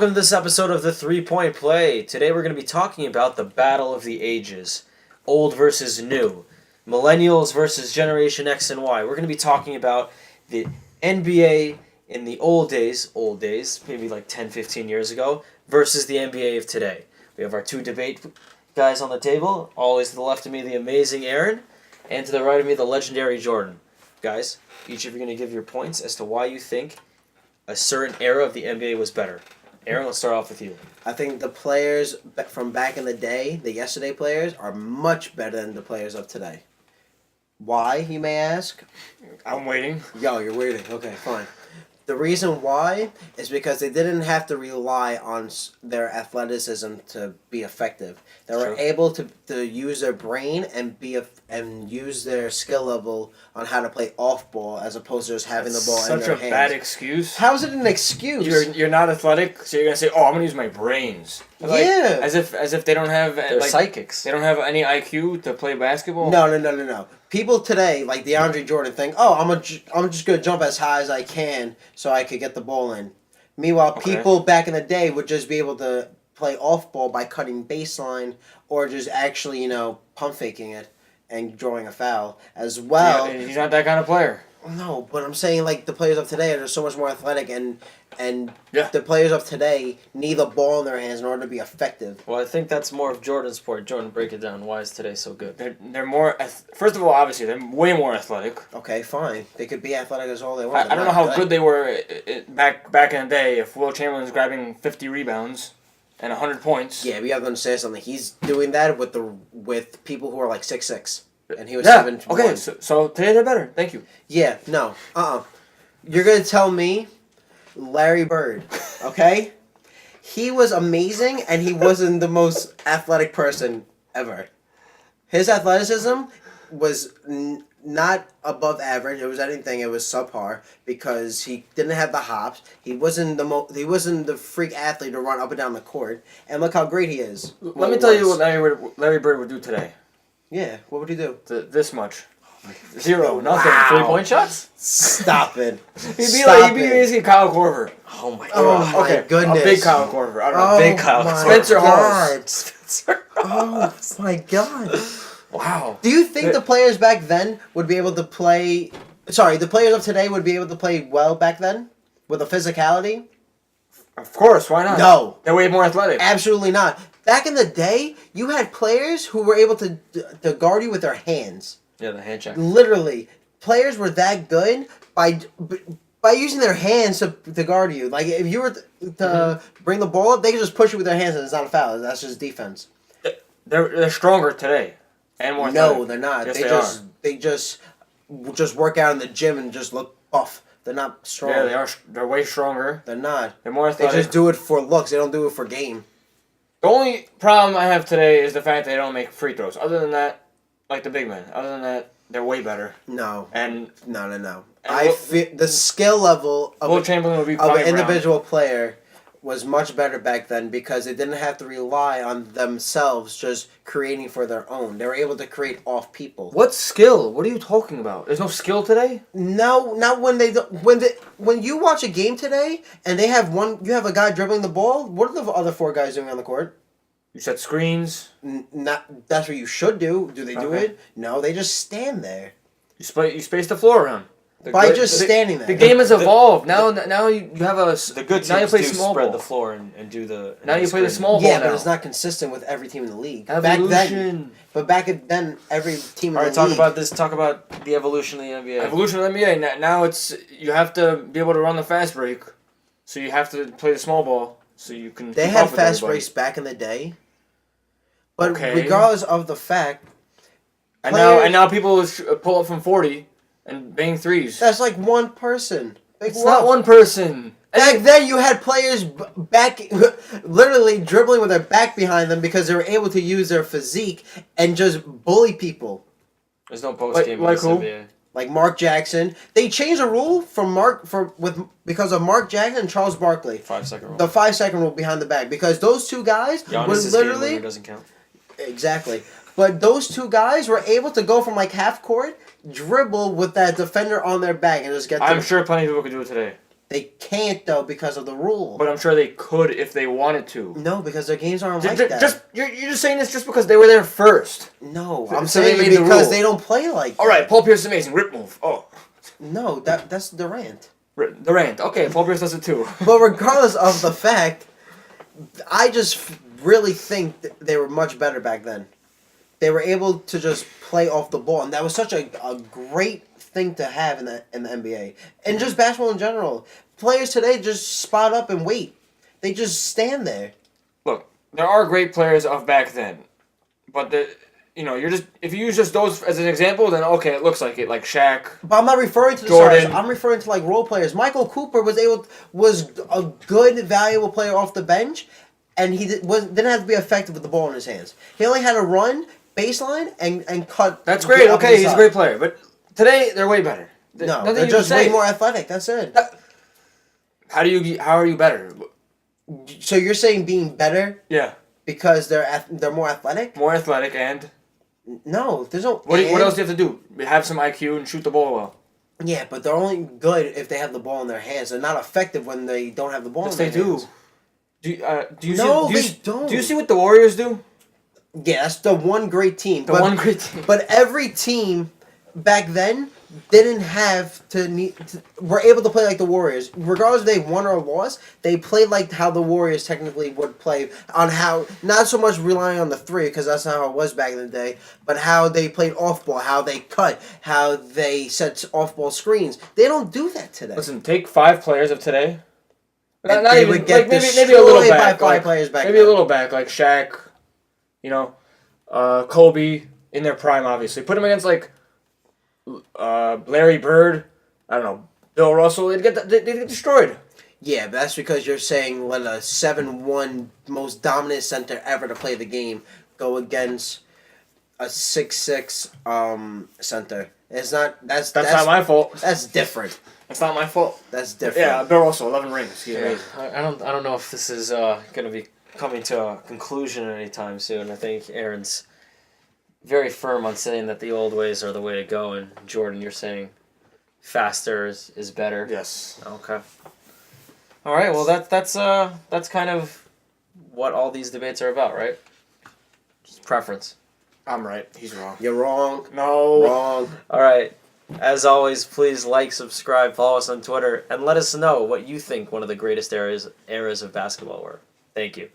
welcome to this episode of the 3-Point Play. Today we're going to be talking about the battle of the ages. Old versus new. Millennials versus Generation X and Y. We're going to be talking about the NBA in the old days, maybe like 10, 15 years ago, versus the NBA of today. We have our two debate guys on the table. Always to the left of me, the amazing Aaron, and to the right of me, the legendary Jordan. Guys, each of you are going to give your points as to why you think a certain era of the NBA was better. Aaron, let's start off with you. I think the players from back in the day, the yesterday players, are much better than the players of today. Why, you may ask? I'm waiting. Yo, you're waiting. Okay, fine. The reason why is because they didn't have to rely on their athleticism to be effective. They were able to use their brain and and use their skill level on how to play off ball as opposed to just having the ball in their hands. Such a bad excuse. How is it an excuse? You're not athletic, so you're gonna say, "Oh, I'm gonna use my brains." Like, yeah. As if they don't have They're psychics. They don't have any IQ to play basketball. No. People today, like DeAndre Jordan, think, "Oh, I'm just gonna jump as high as I can so I could get the ball in." Meanwhile, people back in the day would just be able to play off ball by cutting baseline or just actually, pump faking it and drawing a foul as well. Yeah, he's not that kind of player. No, but I'm saying like the players of today are just so much more athletic and Yeah. the players of today need the ball in their hands in order to be effective. Well, I think that's more of Jordan's point. Jordan, break it down. Why is today so good? They're more. First of all, obviously, they're way more athletic. Okay, fine. They could be athletic as all they want. I don't know how good they were back in the day. If Will Chamberlain's grabbing 50 rebounds and 100 points. Yeah, we have to understand something. He's doing that with people who are like 6'6", and he was Yeah. 7'1". Okay, so today they're better. Thank you. Yeah, no, You're gonna tell me, Larry Bird, okay? He was amazing, and he wasn't the most athletic person ever. His athleticism was not above average. It was anything. It was subpar because he didn't have the hops. He wasn't the freak athlete to run up and down the court. And look how great he is. Let me tell you what Larry Bird would do today. Yeah, what would he do? This much. Zero. Nothing. Wow. 3-point shots? Stop it. He'd be basically Kyle Korver. Oh my Oh god. my goodness. A big Kyle Korver. I don't know. Big Kyle. Spencer Hawes. Oh my god. Wow. Do you think the players back then would be able to play... Sorry, the players of today would be able to play well back then? With the physicality? Of course, why not? No. They're way more athletic. Absolutely not. Back in the day, you had players who were able to guard you with their hands. Yeah, the hand check. Literally. Players were that good by using their hands to guard you. Like, if you were to bring the ball up, they could just push you with their hands and it's not a foul. That's just defense. They're stronger today. And more athletic. No, they're not. Yes, they just work out in the gym and just look buff. They're not strong. Yeah, they are. They're way stronger. They're not. They're more They athletic. just do it for looks. They don't do it for game. The only problem I have today is the fact they don't make free throws. Other than that, like the big men. Other than that, they're way better. No. And No. And feel the skill level Will Chamberlain would be of probably an individual player was much better back then because they didn't have to rely on themselves just creating for their own. They were able to create off people. What skill? What are you talking about? There's no skill today? No, not when you watch a game today and you have a guy dribbling the ball. What are the other four guys doing on the court? You set screens. Not that's what you should do. Do they do Okay. it? No, they just stand there. You space the floor around. Standing there. The game has evolved. Now you have a... The good now you teams play do small spread ball. the floor and do the... Now you play the small ball Yeah, now. but it's not consistent with every team in the league. Evolution. Back then, every team in All the right, talk league... about this. Talk about the evolution of the NBA. Evolution of the NBA. Now it's... You have to be able to run the fast break. So you have to play the small ball. So you can... They keep had up with fast everybody. breaks back in the day. But Okay. regardless of the fact... And players- now people pull up from 40 and bang threes. That's like one person. Like, It's not one person. Back then, you had players literally dribbling with their back behind them because they were able to use their physique and just bully people. There's no post game like in this who? NBA. Like Mark Jackson. They changed the rule because of Mark Jackson and Charles Barkley. 5-second rule. The 5-second rule behind the back. Because those two guys Giannis' were game literally... winner doesn't count. Exactly. But those two guys were able to go from like half court, dribble with that defender on their back and just get I'm sure plenty of people could do it today. They can't though because of the rule. But I'm sure they could if they wanted to. No, because their games aren't like that. Just you're just saying this just because they were there first. No, So I'm they saying made the because rule. they don't play like that. All right, Paul Pierce is amazing. Rip move. Oh, No, that's Durant. Durant. Okay, Paul Pierce does it too. But regardless of the fact, I just really think they were much better back then. They were able to just play off the ball, and that was such a great thing to have in the NBA and just basketball in general. Players today just spot up and wait. They just stand there. Look, there are great players of back then, but you're just if you use just those as an example, then okay, it looks like it, like Shaq. But I'm not referring to the Jordan. stars. I'm referring to like role players. Michael Cooper was a good, valuable player off the bench, and he didn't have to be effective with the ball in his hands. He only had to run baseline and cut. That's great. up Okay, the he's a side. great player, but today they're way better. No, Nothing they're you just can say. way more athletic. That's it. How are you better? So you're saying being better Yeah, because they're more athletic? more athletic and No, there's no. what and. else do you have to do? Have some IQ and shoot the ball well. Yeah, but they're only good if they have the ball in their hands. They're not effective when they don't have the ball. Yes, in they their do. hands. Do you No, see, do you, they s- don't. Do you see what the Warriors do? Yeah, that's the one great team. The one great team. But every team back then didn't have were able to play like the Warriors. Regardless if they won or lost, they played like how the Warriors technically would play on how, not so much relying on the three, because that's not how it was back in the day, but how they played off ball, how they cut, how they set off ball screens. They don't do that today. Listen, take 5 players of today. And Not they even would get like maybe a little destroyed by back. 5 Like, players back maybe then. a little back, like Shaq, Kobe in their prime, obviously. Put them against like Larry Bird. I don't know, Bill Russell. They'd get destroyed. Yeah, but that's because you're saying let a 7-1 most dominant center ever to play the game go against a 6'6" center. It's not. That's Not my fault. That's different. That's not my fault. That's different. Yeah, Bill Russell, 11 rings. He's Yeah. amazing. I don't know if this is going to be coming to a conclusion anytime soon. I think Aaron's very firm on saying that the old ways are the way to go, and Jordan, you're saying faster is better. Yes. Okay. All right. Well, that's kind of what all these debates are about, right? Just preference. I'm right. He's wrong. You're wrong. No. Wrong. All right. As always, please like, subscribe, follow us on Twitter, and let us know what you think one of the greatest eras of basketball were. Thank you.